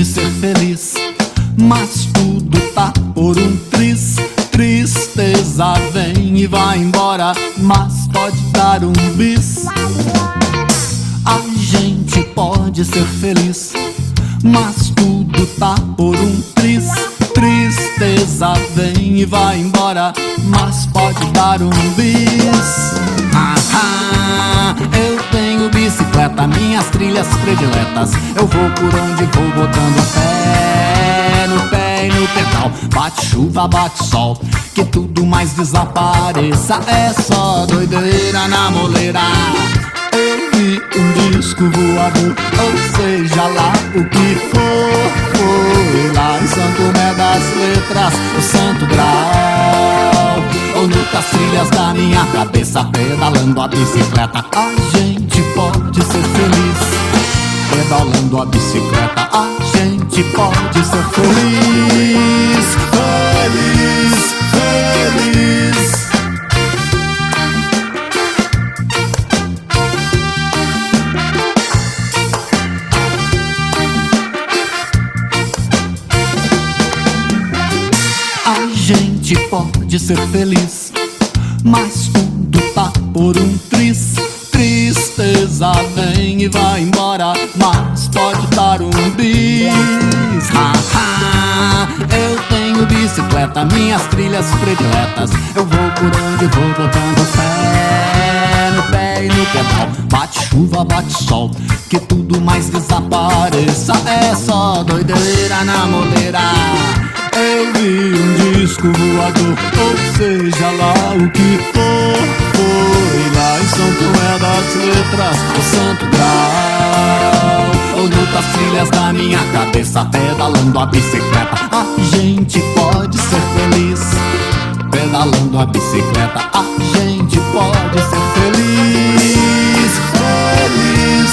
pode ser feliz, mas tudo tá por um triz. Tristeza vem e vai embora, mas pode dar um bis. A gente pode ser feliz, mas tudo tá por um triz. Tristeza vem e vai embora, mas pode dar um bis. Eu tenho bicicleta, minhas trilhas prediletas. Eu vou por onde vou botando o pé no pé e no pedal. Bate chuva, bate sol, que tudo mais desapareça. É só doideira na moleira. Eu vi um disco voador, ou seja lá o que for. Foi lá em Santo Tomé das Letras, o Santo Grau, ou nas trilhas da minha cabeça, pedalando a bicicleta. A gente pode ser feliz, pedalando a bicicleta. A gente pode ser feliz, feliz, feliz. A gente pode ser feliz, mas tudo tá por um triz. Tristeza vem e vai embora, mas pode dar um bis. Eu tenho bicicleta, minhas trilhas prediletas. Eu vou por onde vou botando fé no pé e no pedal. Bate chuva, bate sol, que tudo mais desapareça. É só doideira na moleira. Eu vi um disco voador, ou seja lá o que for. Foi lá em São Tomé das Letras, o Santo Grau, ou nas trilhas da minha cabeça, pedalando a bicicleta. A gente pode ser feliz, pedalando a bicicleta. A gente pode ser feliz, feliz,